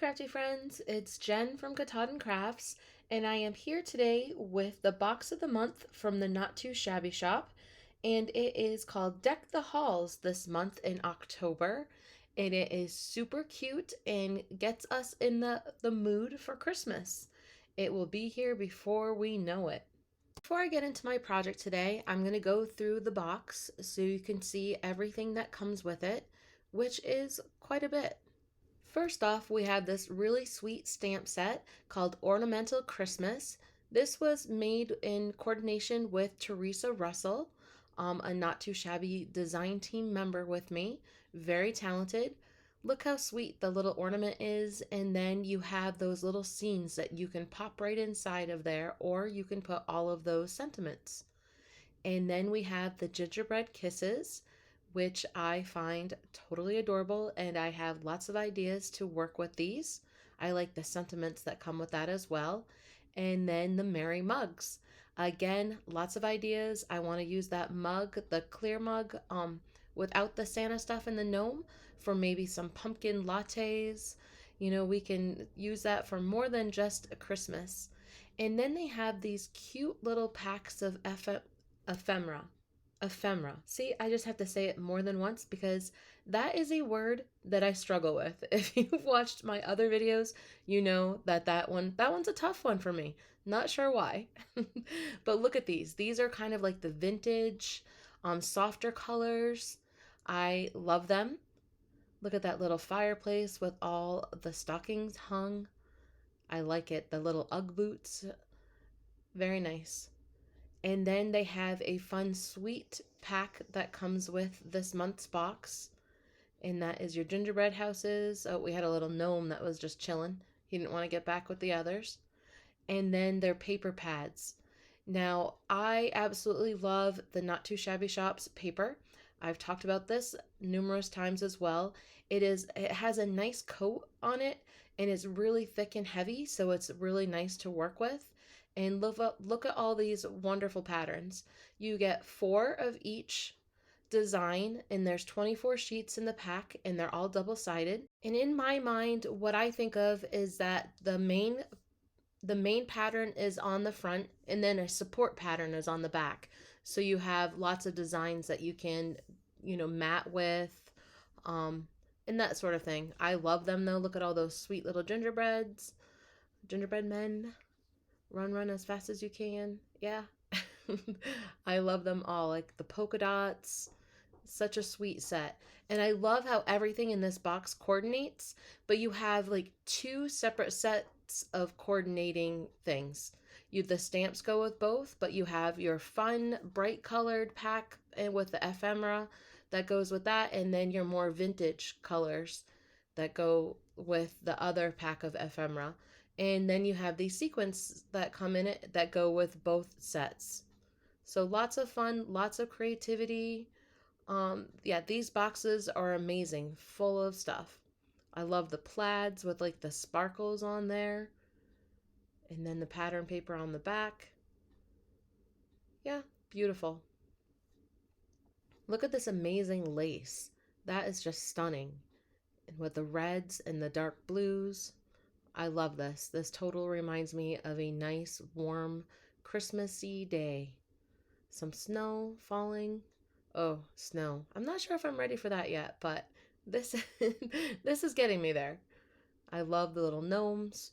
Krafty Friends, it's Jen from Katahdin Crafts, and I am here today with the box of the month from the Not Too Shabby Shop, and it is called Deck the Halls this month in October, and it is super cute and gets us in the mood for Christmas. It will be here before we know it. Before I get into my project today, I'm going to go through the box so you can see everything that comes with it, which is quite a bit. First off, we have this really sweet stamp set called Ornamental Christmas. This was made in coordination with Teresa Russell, a Not Too Shabby design team member with me. Very talented. Look how sweet the little ornament is, and then you have those little scenes that you can pop right inside of there, or you can put all of those sentiments. And then we have the Gingerbread Kisses, which I find totally adorable, and I have lots of ideas to work with these. I like the sentiments that come with that as well. And then the Merry Mugs. Again, lots of ideas. I want to use that mug, the clear mug, without the Santa stuff and the gnome, for maybe some pumpkin lattes. You know, we can use that for more than just a Christmas. And then they have these cute little packs of ephemera. Ephemera. See, I just have to say it more than once because that is a word that I struggle with. If you've watched my other videos, you know that one's a tough one for me. Not sure why. But look at these. These are kind of like the vintage, softer colors. I love them. Look at that little fireplace with all the stockings hung. I like it. The little Ugg boots. Very nice. And then they have a fun sweet pack that comes with this month's box. And that is your gingerbread houses. Oh, we had a little gnome that was just chilling. He didn't want to get back with the others. And then their paper pads. Now, I absolutely love the Not Too Shabby Shop's paper. I've talked about this numerous times as well. It has a nice coat on it, and it's really thick and heavy, so it's really nice to work with. And look at all these wonderful patterns. You get 4 of each design, and there's 24 sheets in the pack, and they're all double-sided. And in my mind, what I think of is that the main pattern is on the front, and then a support pattern is on the back. So you have lots of designs that you can, mat with, and that sort of thing. I love them though. Look at all those sweet little gingerbread men. Run as fast as you can. Yeah. I love them all. Like the polka dots. Such a sweet set. And I love how everything in this box coordinates, but you have like 2 separate sets of coordinating things. The stamps go with both, but you have your fun, bright colored pack and with the ephemera that goes with that, and then your more vintage colors that go with the other pack of ephemera. And then you have these sequins that come in it that go with both sets. So lots of fun, lots of creativity. Yeah, these boxes are amazing, full of stuff. I love the plaids with like the sparkles on there. And then the pattern paper on the back. Yeah, beautiful. Look at this amazing lace. That is just stunning. And with the reds and the dark blues. I love this. This totally reminds me of a nice, warm, Christmassy day. Some snow falling. Oh, snow. I'm not sure if I'm ready for that yet, but this is getting me there. I love the little gnomes.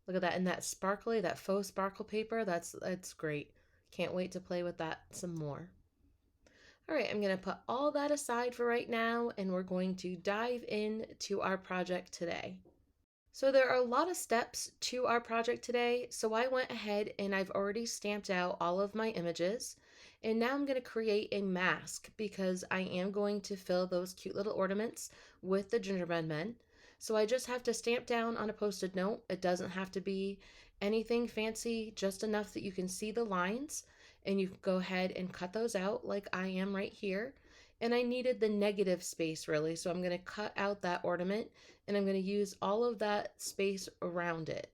Look at that. And that sparkly, that faux sparkle paper, that's great. Can't wait to play with that some more. All right, I'm going to put all that aside for right now, and we're going to dive into our project today. So there are a lot of steps to our project today, so I went ahead and I've already stamped out all of my images, and now I'm going to create a mask because I am going to fill those cute little ornaments with the gingerbread men. So I just have to stamp down on a post-it note. It doesn't have to be anything fancy, just enough that you can see the lines, and you can go ahead and cut those out like I am right here. And I needed the negative space really, so I'm going to cut out that ornament and I'm going to use all of that space around it.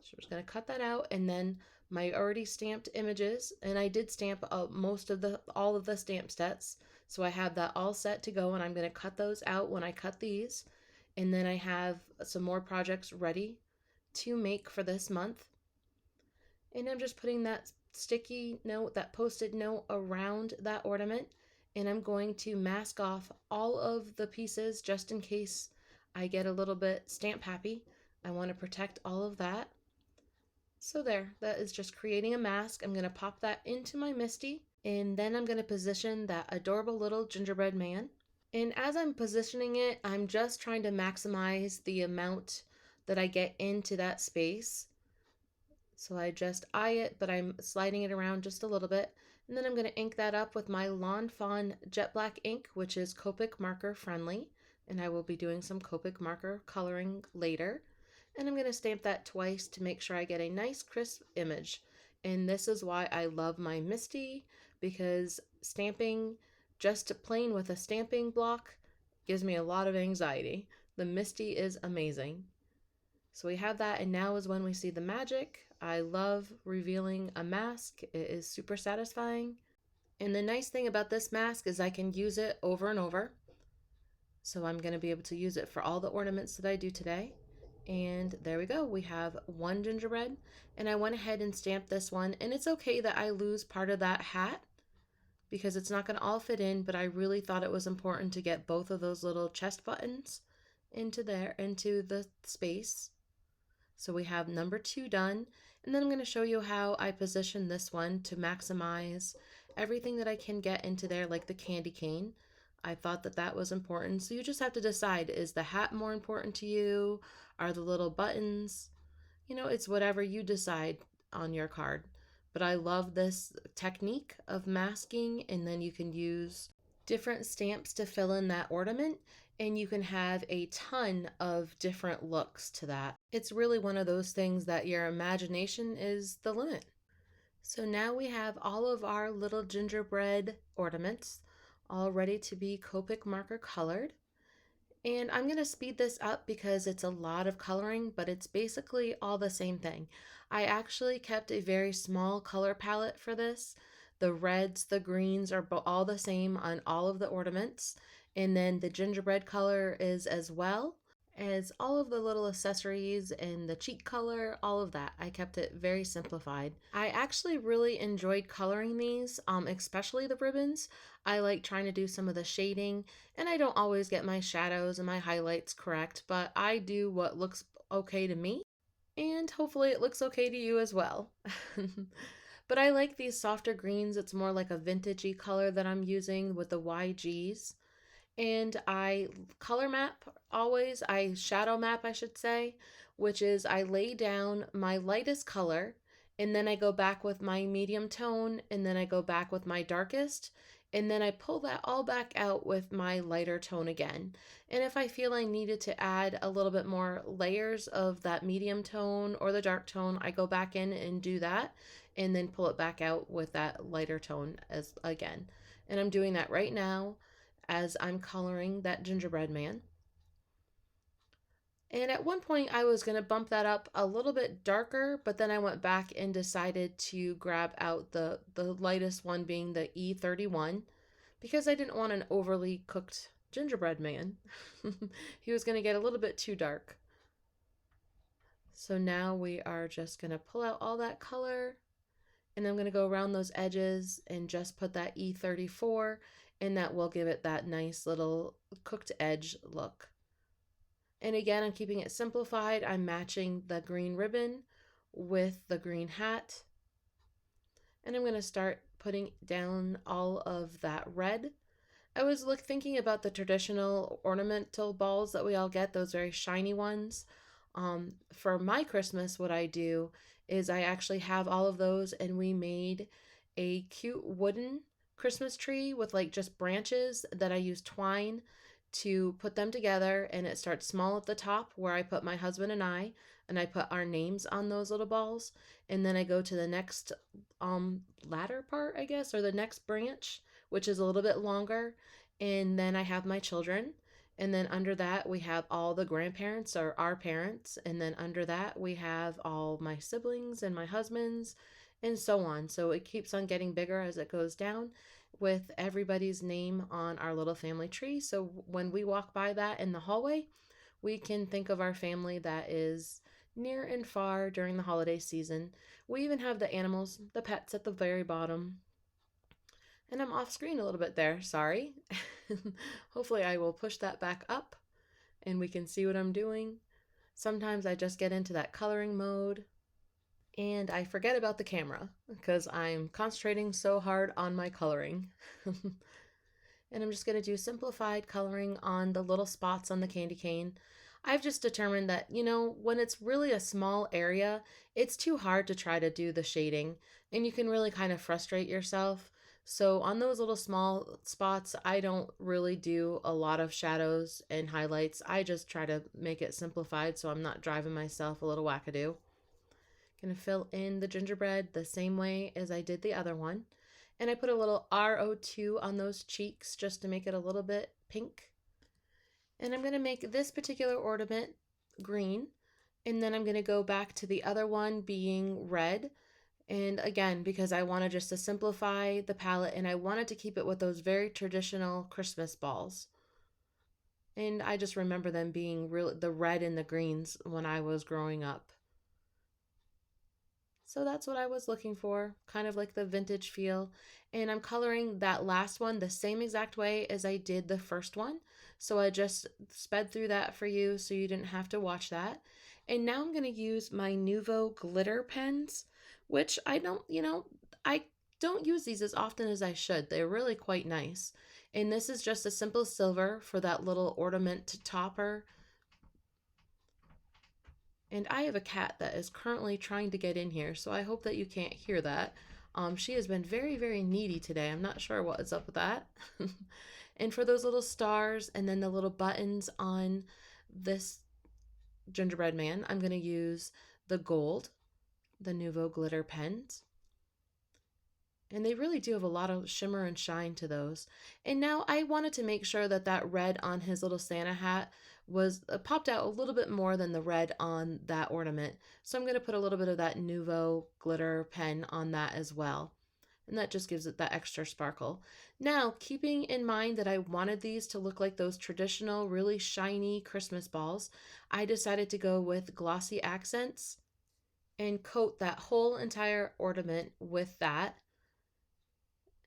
So I'm just going to cut that out, and then my already stamped images, and I did stamp all of the stamp sets, so I have that all set to go, and I'm going to cut those out when I cut these. And then I have some more projects ready to make for this month. And I'm just putting that sticky note, that post-it note around that ornament. And I'm going to mask off all of the pieces just in case I get a little bit stamp happy. I want to protect all of that. So there, that is just creating a mask. I'm going to pop that into my MISTI, and then I'm going to position that adorable little gingerbread man. And as I'm positioning it, I'm just trying to maximize the amount that I get into that space. So I just eye it, but I'm sliding it around just a little bit. And then I'm going to ink that up with my Lawn Fawn Jet Black ink, which is Copic marker friendly. And I will be doing some Copic marker coloring later. And I'm going to stamp that twice to make sure I get a nice crisp image. And this is why I love my MISTI, because stamping just plain with a stamping block gives me a lot of anxiety. The MISTI is amazing. So we have that, and now is when we see the magic. I love revealing a mask. It is super satisfying. And the nice thing about this mask is I can use it over and over. So I'm going to be able to use it for all the ornaments that I do today. And there we go. We have one gingerbread, and I went ahead and stamped this one. And it's okay that I lose part of that hat because it's not going to all fit in, but I really thought it was important to get both of those little chest buttons into the space. So we have number 2 done, and then I'm going to show you how I position this one to maximize everything that I can get into there, like the candy cane. I thought that that was important. So you just have to decide, is the hat more important to you? Are the little buttons? You know, it's whatever you decide on your card. But I love this technique of masking, and then you can use different stamps to fill in that ornament, and you can have a ton of different looks to that. It's really one of those things that your imagination is the limit. So now we have all of our little gingerbread ornaments all ready to be Copic marker colored. And I'm going to speed this up because it's a lot of coloring, but it's basically all the same thing. I actually kept a very small color palette for this. The reds, the greens are all the same on all of the ornaments. And then the gingerbread color is as well as all of the little accessories and the cheek color, all of that. I kept it very simplified. I actually really enjoyed coloring these, especially the ribbons. I like trying to do some of the shading, and I don't always get my shadows and my highlights correct, but I do what looks okay to me, and hopefully it looks okay to you as well. But I like these softer greens. It's more like a vintagey color that I'm using with the YGs. And I color map always, I shadow map, I should say, which is I lay down my lightest color, and then I go back with my medium tone, and then I go back with my darkest, and then I pull that all back out with my lighter tone again. And if I feel I needed to add a little bit more layers of that medium tone or the dark tone, I go back in and do that, and then pull it back out with that lighter tone as again. And I'm doing that right now as I'm coloring that gingerbread man. And at one point I was going to bump that up a little bit darker, but then I went back and decided to grab out the lightest one, being the E31, because I didn't want an overly cooked gingerbread man. He was going to get a little bit too dark. So now we are just going to pull out all that color, and I'm going to go around those edges and just put that E34, and that will give it that nice little cooked edge look. And again, I'm keeping it simplified. I'm matching the green ribbon with the green hat. And I'm going to start putting down all of that red. I was thinking about the traditional ornamental balls that we all get, those very shiny ones. For my Christmas, what I do is I actually have all of those, and we made a cute wooden Christmas tree with like just branches that I use twine to put them together, and it starts small at the top where I put my husband and I put our names on those little balls, and then I go to the next ladder part, I guess, or the next branch, which is a little bit longer, and then I have my children, and then under that we have all the grandparents or our parents, and then under that we have all my siblings and my husband's, and so on. So it keeps on getting bigger as it goes down, with everybody's name on our little family tree. So when we walk by that in the hallway, We can think of our family that is near and far during the holiday season. We even have the animals, the pets at the very bottom. And I'm off screen a little bit there, sorry. Hopefully I will push that back up and we can see what I'm doing. Sometimes I just get into that coloring mode and I forget about the camera because I'm concentrating so hard on my coloring. And I'm just going to do simplified coloring on the little spots on the candy cane. I've just determined that, when it's really a small area, it's too hard to try to do the shading and you can really kind of frustrate yourself. So on those little small spots, I don't really do a lot of shadows and highlights. I just try to make it simplified so I'm not driving myself a little wackadoo. Gonna fill in the gingerbread the same way as I did the other one. And I put a little RO2 on those cheeks just to make it a little bit pink. And I'm going to make this particular ornament green. And then I'm going to go back to the other one being red. And again, because I wanted just to simplify the palette and I wanted to keep it with those very traditional Christmas balls. And I just remember them being the red and the greens when I was growing up. So that's what I was looking for, kind of like the vintage feel. And I'm coloring that last one the same exact way as I did the first one. So I just sped through that for you so you didn't have to watch that. And now I'm going to use my Nuvo glitter pens, which I don't use these as often as I should. They're really quite nice. And this is just a simple silver for that little ornament topper. And I have a cat that is currently trying to get in here, so I hope that you can't hear that. She has been very, very needy today. I'm not sure what is up with that. And for those little stars and then the little buttons on this gingerbread man, I'm going to use the gold, the Nuvo glitter pens. And they really do have a lot of shimmer and shine to those. And now I wanted to make sure that that red on his little Santa hat was popped out a little bit more than the red on that ornament. So I'm going to put a little bit of that Nuvo glitter pen on that as well. And that just gives it that extra sparkle. Now, keeping in mind that I wanted these to look like those traditional, really shiny Christmas balls, I decided to go with glossy accents and coat that whole entire ornament with that.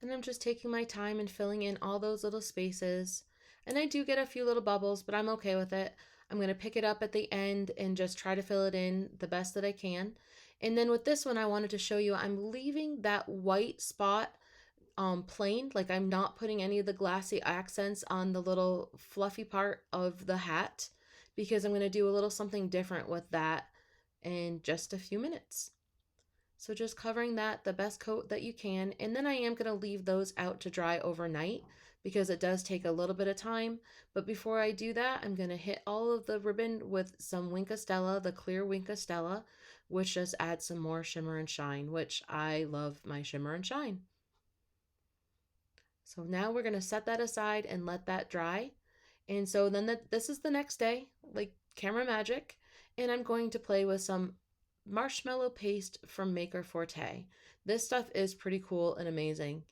And I'm just taking my time and filling in all those little spaces. And I do get a few little bubbles, but I'm okay with it. I'm going to pick it up at the end and just try to fill it in the best that I can. And then with this one, I wanted to show you, I'm leaving that white spot plain. Like I'm not putting any of the glassy accents on the little fluffy part of the hat because I'm going to do a little something different with that in just a few minutes. So just covering that the best coat that you can. And then I am going to leave those out to dry overnight because it does take a little bit of time. But before I do that, I'm going to hit all of the ribbon with some Wink Stella, the clear Wink Stella, which just adds some more shimmer and shine, which I love my shimmer and shine. So now we're going to set that aside and let that dry. And so then this is the next day, like camera magic. And I'm going to play with some Marshmallow Paste from Maker Forte. This stuff is pretty cool and amazing.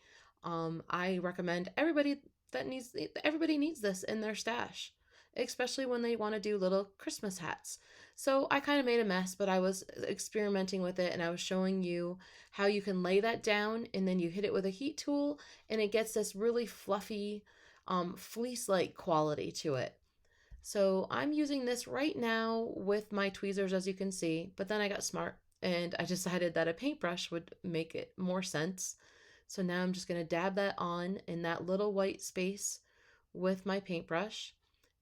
I recommend everybody needs this in their stash, especially when they want to do little Christmas hats. So I kind of made a mess, but I was experimenting with it and I was showing you how you can lay that down and then you hit it with a heat tool and it gets this really fluffy fleece-like quality to it. So I'm using this right now with my tweezers, as you can see, but then I got smart and I decided that a paintbrush would make it more sense. So now I'm just going to dab that on in that little white space with my paintbrush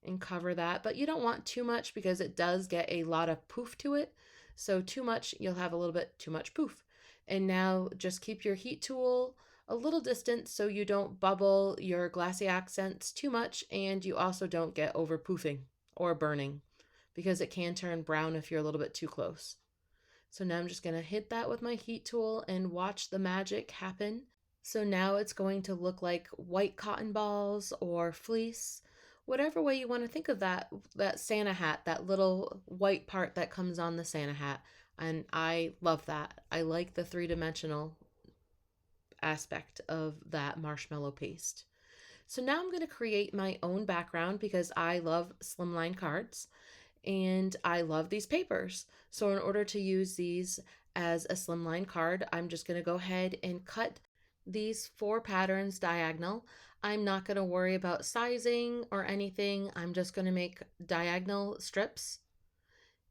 and cover that. But you don't want too much because it does get a lot of poof to it. So too much, you'll have a little bit too much poof. And now just keep your heat tool a little distant so you don't bubble your glassy accents too much and you also don't get over poofing or burning because it can turn brown if you're a little bit too close. So now I'm just going to hit that with my heat tool and watch the magic happen. So now it's going to look like white cotton balls or fleece, whatever way you want to think of that Santa hat, that little white part that comes on the Santa hat. And I love that. I like the three-dimensional aspect of that marshmallow paste. So now I'm going to create my own background because I love Slimline cards and I love these papers. So in order to use these as a Slimline card, I'm just going to go ahead and cut these 4 patterns diagonal. I'm not going to worry about sizing or anything. I'm just going to make diagonal strips.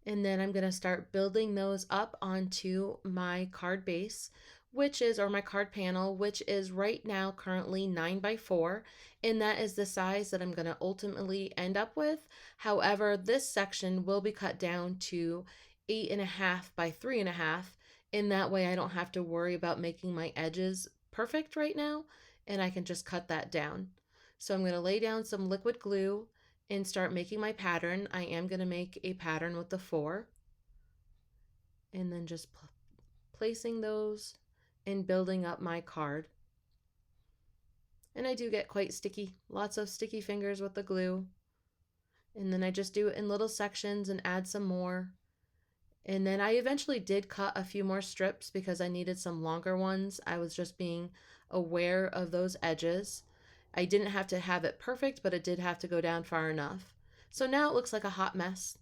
And then I'm going to start building those up onto my card base, or my card panel, which is right now currently 9x4. And that is the size that I'm going to ultimately end up with. However, this section will be cut down to 8.5 by 3.5. In that way, I don't have to worry about making my edges perfect right now, and I can just cut that down. So I'm going to lay down some liquid glue and start making my pattern. I am going to make a pattern with the 4 and then just placing those and building up my card. And I do get quite sticky, lots of sticky fingers with the glue. And then I just do it in little sections and add some more. And then I eventually did cut a few more strips because I needed some longer ones. I was just being aware of those edges. I didn't have to have it perfect, but it did have to go down far enough. So now it looks like a hot mess,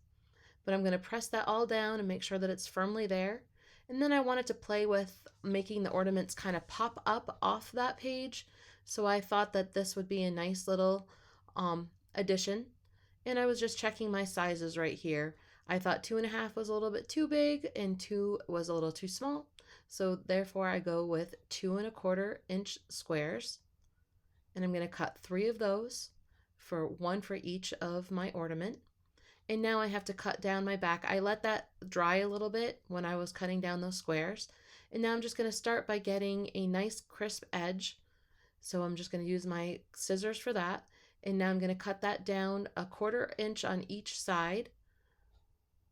but I'm going to press that all down and make sure that it's firmly there. And then I wanted to play with making the ornaments kind of pop up off that page. So I thought that this would be a nice little addition. And I was just checking my sizes right here. I thought 2.5 was a little bit too big and 2 was a little too small. So therefore I go with 2.25-inch squares. And I'm going to cut 3 of those, one for each of my ornament. And now I have to cut down my back. I let that dry a little bit when I was cutting down those squares. And now I'm just going to start by getting a nice crisp edge. So I'm just going to use my scissors for that. And now I'm going to cut that down 1/4 inch on each side.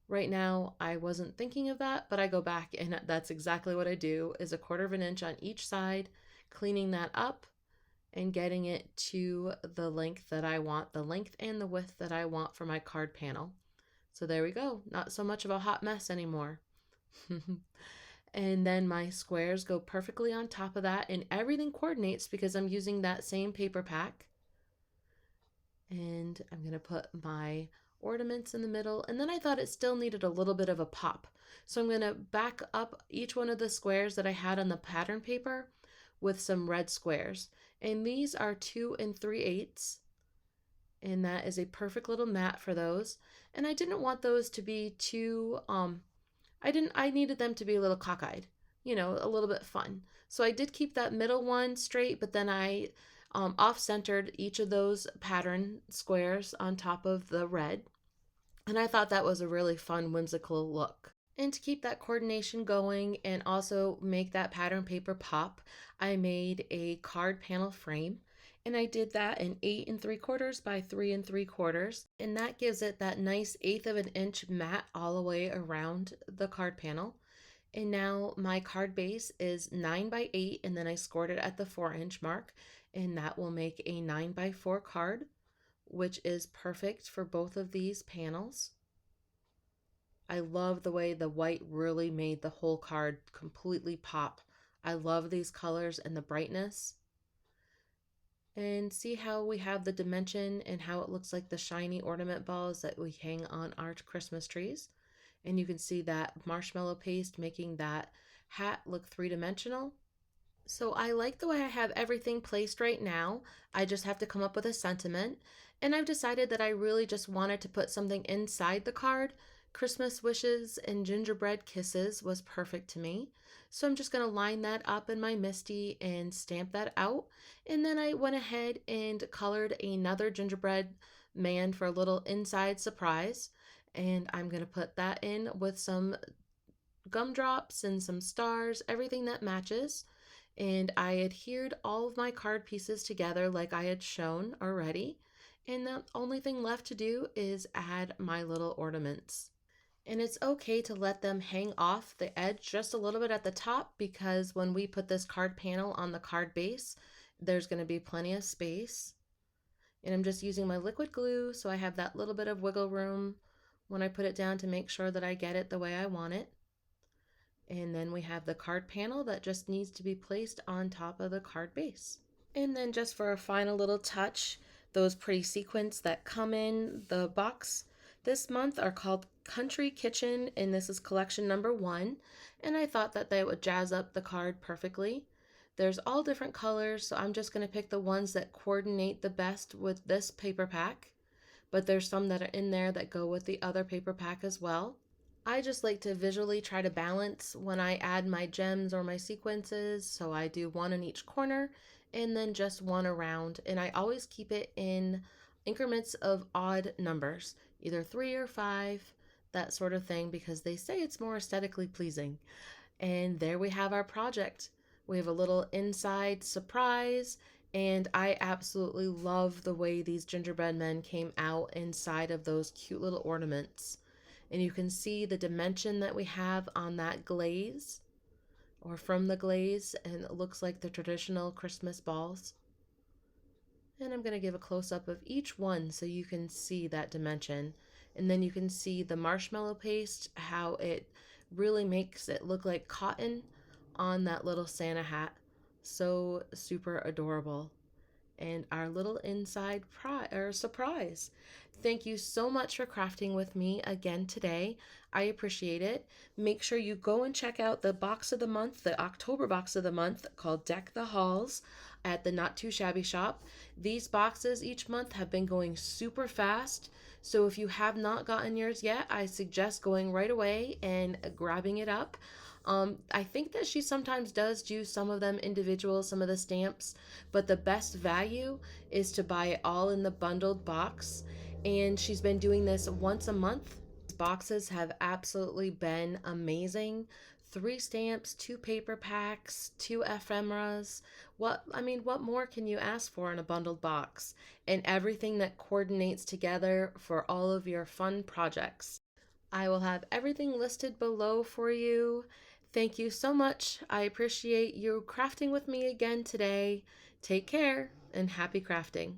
Right now I wasn't thinking of that, but I go back and that's exactly what I do, is 1/4 inch on each side, cleaning that up and getting it to the length that I want, the length and the width that I want for my card panel. So there we go, not so much of a hot mess anymore. And then my squares go perfectly on top of that and everything coordinates because I'm using that same paper pack. And I'm going to put my ornaments in the middle, and then I thought it still needed a little bit of a pop. So I'm going to back up each one of the squares that I had on the pattern paper with some red squares. And these are 2 3/8, and that is a perfect little mat for those. And I didn't want those to be too, I needed them to be a little cockeyed, a little bit fun. So I did keep that middle one straight, but then I off-centered each of those pattern squares on top of the red. And I thought that was a really fun, whimsical look. And to keep that coordination going and also make that pattern paper pop, I made a card panel frame. And I did that in 8 3/4 by 3 3/4. And that gives it that nice 1/8 of an inch mat all the way around the card panel. And now my card base is 9 by 8, and then I scored it at the 4-inch mark. And that will make a 9x4 card, which is perfect for both of these panels. I love the way the white really made the whole card completely pop. I love these colors and the brightness. And see how we have the dimension and how it looks like the shiny ornament balls that we hang on our Christmas trees. And you can see that marshmallow paste making that hat look 3-dimensional. So I like the way I have everything placed right now. I just have to come up with a sentiment. And I've decided that I really just wanted to put something inside the card. Christmas wishes and gingerbread kisses was perfect to me. So I'm just going to line that up in my Misty and stamp that out. And then I went ahead and colored another gingerbread man for a little inside surprise. And I'm going to put that in with some gumdrops and some stars, everything that matches. And I adhered all of my card pieces together like I had shown already. And the only thing left to do is add my little ornaments. And it's okay to let them hang off the edge just a little bit at the top, because when we put this card panel on the card base, there's going to be plenty of space. And I'm just using my liquid glue so I have that little bit of wiggle room when I put it down to make sure that I get it the way I want it. And then we have the card panel that just needs to be placed on top of the card base. And then just for a final little touch, those pretty sequins that come in the box this month are called Country Kitchen, and this is collection number 1. And I thought that they would jazz up the card perfectly. There's all different colors, so I'm just going to pick the ones that coordinate the best with this paper pack. But there's some that are in there that go with the other paper pack as well. I just like to visually try to balance when I add my gems or my sequences, so I do one in each corner and then just one around, and I always keep it in increments of odd numbers, either 3 or 5, that sort of thing, because they say it's more aesthetically pleasing. And there we have our project. We have a little inside surprise, and I absolutely love the way these gingerbread men came out inside of those cute little ornaments. And you can see the dimension that we have on that glaze, or from the glaze, and it looks like the traditional Christmas balls. And I'm going to give a close-up of each one so you can see that dimension. And then you can see the marshmallow paste, how it really makes it look like cotton on that little Santa hat. So super adorable. And our little inside surprise. Thank you so much for crafting with me again today. I appreciate it. Make sure you go and check out the box of the month, the October box of the month, called Deck the Halls at the Not Too Shabby Shop. These boxes each month have been going super fast. So if you have not gotten yours yet, I suggest going right away and grabbing it up. I think that she sometimes does do some of them individual, some of the stamps, but the best value is to buy it all in the bundled box. And she's been doing this once a month. Boxes have absolutely been amazing. 3 stamps, 2 paper packs, 2 ephemeras. What more can you ask for in a bundled box? And everything that coordinates together for all of your fun projects. I will have everything listed below for you. Thank you so much. I appreciate you crafting with me again today. Take care and happy crafting.